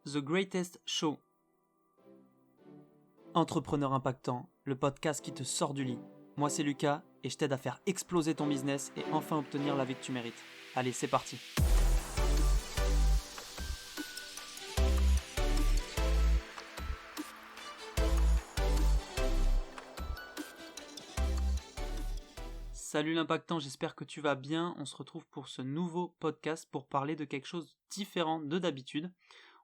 The Greatest Show. Entrepreneur impactant, le podcast qui te sort du lit. Moi c'est Lucas et je t'aide à faire exploser ton business et enfin obtenir la vie que tu mérites. Allez, c'est parti. Salut l'impactant, j'espère que tu vas bien. On se retrouve pour ce nouveau podcast pour parler de quelque chose de différent de d'habitude.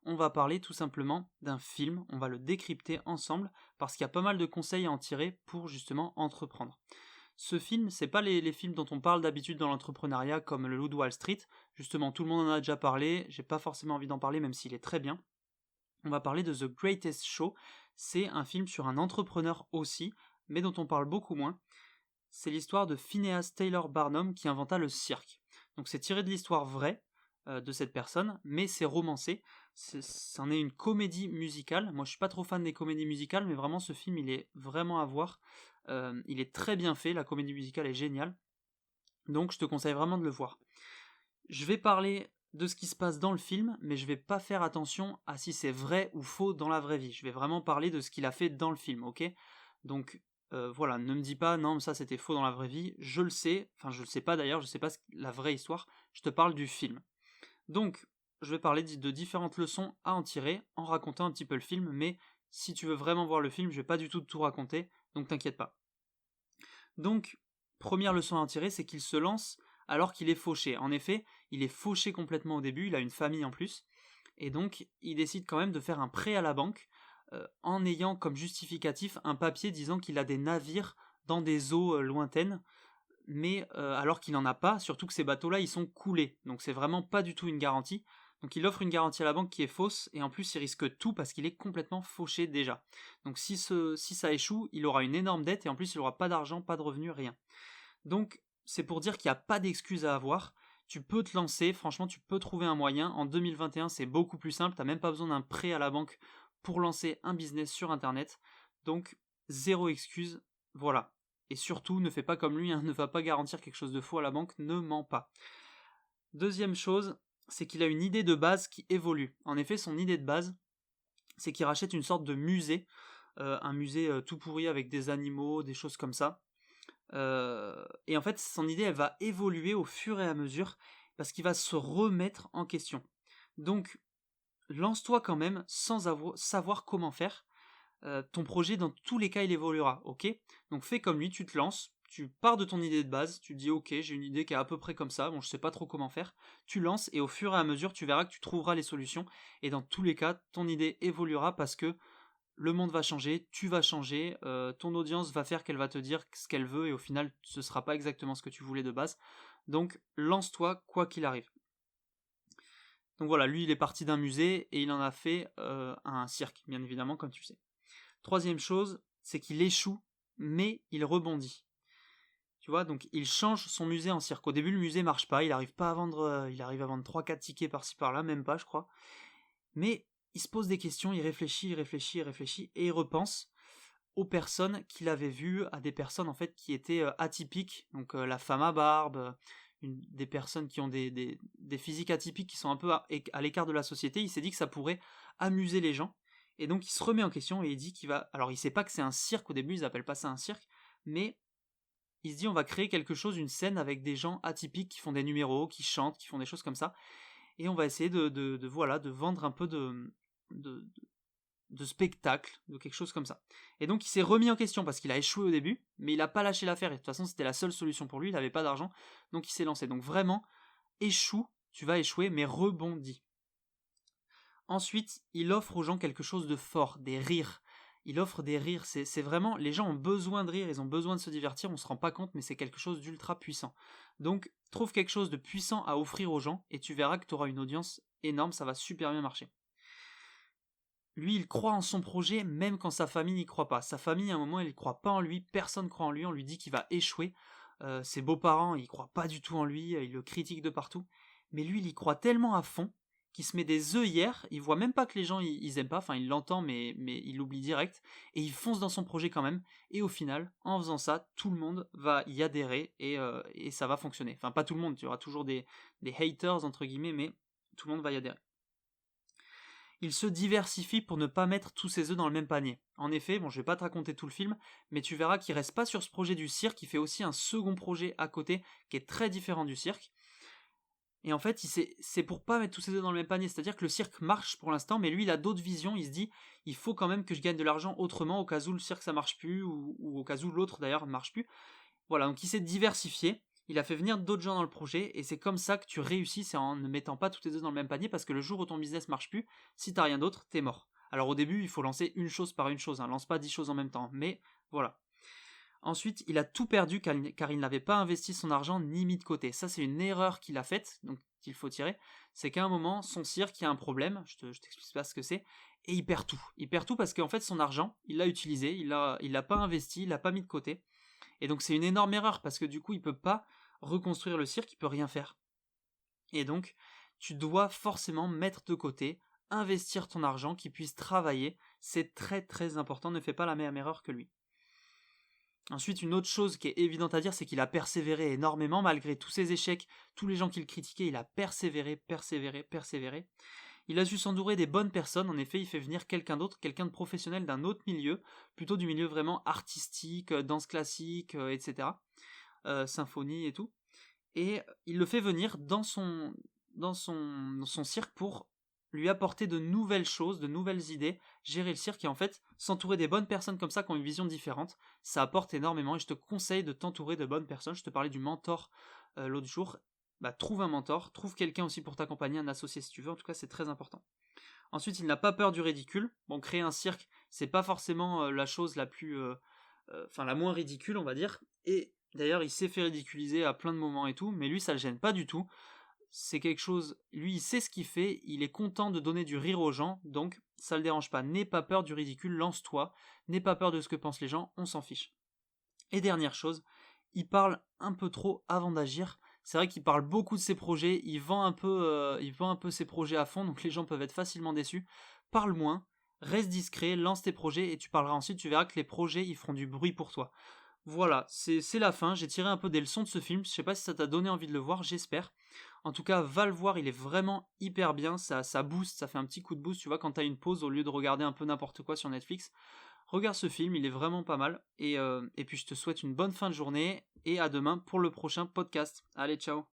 On va parler tout simplement d'un film, on va le décrypter ensemble parce qu'il y a pas mal de conseils à en tirer pour justement entreprendre. Ce film, c'est pas les films dont on parle d'habitude dans l'entrepreneuriat comme le Loup de Wall Street. Justement, tout le monde en a déjà parlé, j'ai pas forcément envie d'en parler même s'il est très bien. On va parler de The Greatest Show. C'est un film sur un entrepreneur aussi, mais dont on parle beaucoup moins. C'est l'histoire de Phineas Taylor Barnum qui inventa le cirque. Donc c'est tiré de l'histoire vraie de cette personne, mais c'est romancé. C'en est une comédie musicale. Moi je suis pas trop fan des comédies musicales, mais vraiment ce film il est vraiment à voir. Il est très bien fait, la comédie musicale est géniale. Donc je te conseille vraiment de le voir. Je vais parler de ce qui se passe dans le film, mais je vais pas faire attention à si c'est vrai ou faux dans la vraie vie. Je vais vraiment parler de ce qu'il a fait dans le film, ok ? Donc voilà, ne me dis pas non, mais ça c'était faux dans la vraie vie, je le sais, enfin je le sais pas d'ailleurs, je sais pas la vraie histoire, je te parle du film. Donc, je vais parler de différentes leçons à en tirer en racontant un petit peu le film, mais si tu veux vraiment voir le film, je vais pas du tout tout raconter, donc t'inquiète pas. Donc, première leçon à en tirer, c'est qu'il se lance alors qu'il est fauché. En effet, il est fauché complètement au début, il a une famille en plus, et donc il décide quand même de faire un prêt à la banque en ayant comme justificatif un papier disant qu'il a des navires dans des eaux lointaines, mais alors qu'il n'en a pas, surtout que ces bateaux-là, ils sont coulés, donc c'est vraiment pas du tout une garantie. Donc il offre une garantie à la banque qui est fausse, et en plus il risque tout parce qu'il est complètement fauché déjà. Donc si ça échoue, il aura une énorme dette, et en plus il aura pas d'argent, pas de revenus, rien. Donc c'est pour dire qu'il n'y a pas d'excuse à avoir, tu peux te lancer, franchement tu peux trouver un moyen. En 2021 c'est beaucoup plus simple, t'as même pas besoin d'un prêt à la banque pour lancer un business sur internet, donc zéro excuse, voilà. Et surtout ne fais pas comme lui, ne va pas garantir quelque chose de faux à la banque, ne mens pas. Deuxième chose, c'est qu'il a une idée de base qui évolue. En effet, son idée de base, c'est qu'il rachète une sorte de musée, un musée tout pourri avec des animaux, des choses comme ça. Et en fait, son idée, elle va évoluer au fur et à mesure, parce qu'il va se remettre en question. Donc, lance-toi quand même sans savoir comment faire. Ton projet, dans tous les cas, il évoluera, ok ? Donc fais comme lui, tu te lances, tu pars de ton idée de base, tu te dis ok, j'ai une idée qui est à peu près comme ça, bon je sais pas trop comment faire, tu lances et au fur et à mesure tu verras que tu trouveras les solutions, et dans tous les cas ton idée évoluera parce que le monde va changer, tu vas changer, ton audience va faire qu'elle va te dire ce qu'elle veut et au final ce sera pas exactement ce que tu voulais de base, donc lance-toi quoi qu'il arrive. Donc voilà, lui il est parti d'un musée et il en a fait un cirque, bien évidemment comme tu sais. Troisième chose, c'est qu'il échoue, mais il rebondit. Tu vois, donc il change son musée en cirque. Au début, le musée marche pas, il arrive à vendre 3-4 tickets par-ci par-là, même pas, je crois. Mais il se pose des questions, il réfléchit, et il repense aux personnes qu'il avait vues, à des personnes en fait qui étaient atypiques, donc la femme à barbe, des personnes qui ont des physiques atypiques, qui sont un peu à l'écart de la société. Il s'est dit que ça pourrait amuser les gens. Et donc il se remet en question et il dit qu'il va... Alors il sait pas que c'est un cirque, au début ils appellent pas ça un cirque, mais il se dit on va créer quelque chose, une scène avec des gens atypiques qui font des numéros, qui chantent, qui font des choses comme ça, et on va essayer de vendre un peu de, de spectacle, de quelque chose comme ça. Et donc il s'est remis en question parce qu'il a échoué au début, mais il n'a pas lâché l'affaire, et de toute façon c'était la seule solution pour lui, il n'avait pas d'argent, donc il s'est lancé. Donc vraiment, échoue, tu vas échouer, mais rebondis. Ensuite, il offre aux gens quelque chose de fort, des rires. Il offre des rires, c'est vraiment, les gens ont besoin de rire, ils ont besoin de se divertir, on se rend pas compte, mais c'est quelque chose d'ultra puissant. Donc, trouve quelque chose de puissant à offrir aux gens, et tu verras que tu auras une audience énorme, ça va super bien marcher. Lui, il croit en son projet, même quand sa famille n'y croit pas. Sa famille, à un moment, elle ne croit pas en lui, personne ne croit en lui, on lui dit qu'il va échouer. Ses beaux-parents, ils croient pas du tout en lui, ils le critiquent de partout. Mais lui, il y croit tellement à fond qu'il se met des œillères, il voit même pas que les gens ils aiment pas, enfin il l'entend mais il l'oublie direct, et il fonce dans son projet quand même, et au final, en faisant ça, tout le monde va y adhérer, et ça va fonctionner. Enfin pas tout le monde, tu auras toujours des haters entre guillemets, mais tout le monde va y adhérer. Il se diversifie pour ne pas mettre tous ses œufs dans le même panier. En effet, bon, je vais pas te raconter tout le film, mais tu verras qu'il reste pas sur ce projet du cirque, il fait aussi un second projet à côté qui est très différent du cirque. Et en fait, c'est pour pas mettre tous ses œufs dans le même panier, c'est-à-dire que le cirque marche pour l'instant, mais lui il a d'autres visions, il se dit il faut quand même que je gagne de l'argent autrement au cas où le cirque ça marche plus, ou au cas où l'autre d'ailleurs ne marche plus. Voilà, donc il s'est diversifié, il a fait venir d'autres gens dans le projet, et c'est comme ça que tu réussis, c'est en ne mettant pas tous tes œufs dans le même panier, parce que le jour où ton business marche plus, si t'as rien d'autre, t'es mort. Alors au début, il faut lancer une chose par une chose, hein, lance pas 10 choses en même temps, mais voilà. Ensuite, il a tout perdu car il n'avait pas investi son argent ni mis de côté. Ça, c'est une erreur qu'il a faite, donc qu'il faut tirer. C'est qu'à un moment, son cirque, il y a un problème, je t'explique pas ce que c'est, et il perd tout. Il perd tout parce qu'en fait, son argent, il l'a utilisé, il l'a pas investi, il l'a pas mis de côté. Et donc, c'est une énorme erreur parce que du coup, il peut pas reconstruire le cirque, il peut rien faire. Et donc, tu dois forcément mettre de côté, investir ton argent, qu'il puisse travailler. C'est très très important, ne fais pas la même erreur que lui. Ensuite, une autre chose qui est évidente à dire, c'est qu'il a persévéré énormément, malgré tous ses échecs, tous les gens qui le critiquaient, il a persévéré. Il a su s'entourer des bonnes personnes, en effet, il fait venir quelqu'un d'autre, quelqu'un de professionnel d'un autre milieu, plutôt du milieu vraiment artistique, danse classique, etc., symphonie et tout. Et il le fait venir dans son cirque pour lui apporter de nouvelles choses, de nouvelles idées, gérer le cirque et en fait s'entourer des bonnes personnes comme ça qui ont une vision différente, ça apporte énormément et je te conseille de t'entourer de bonnes personnes. Je te parlais du mentor l'autre jour, bah, trouve un mentor, trouve quelqu'un aussi pour t'accompagner, un associé si tu veux, en tout cas c'est très important. Ensuite, il n'a pas peur du ridicule. Bon, créer un cirque, c'est pas forcément la chose la plus, la moins ridicule, on va dire. Et d'ailleurs, il s'est fait ridiculiser à plein de moments et tout, mais lui, ça le gêne pas du tout. C'est quelque chose, lui, il sait ce qu'il fait, il est content de donner du rire aux gens, donc ça le dérange pas. N'aie pas peur du ridicule, lance-toi. N'aie pas peur de ce que pensent les gens, on s'en fiche. Et dernière chose, il parle un peu trop avant d'agir. C'est vrai qu'il parle beaucoup de ses projets, il vend un peu ses projets à fond, donc les gens peuvent être facilement déçus. Parle moins, reste discret, lance tes projets et tu parleras ensuite, tu verras que les projets, ils feront du bruit pour toi. Voilà, c'est la fin, j'ai tiré un peu des leçons de ce film, je sais pas si ça t'a donné envie de le voir, j'espère. En tout cas, va le voir, il est vraiment hyper bien, ça booste, ça fait un petit coup de boost, tu vois, quand t'as une pause au lieu de regarder un peu n'importe quoi sur Netflix. Regarde ce film, il est vraiment pas mal. Et puis je te souhaite une bonne fin de journée et à demain pour le prochain podcast. Allez, ciao.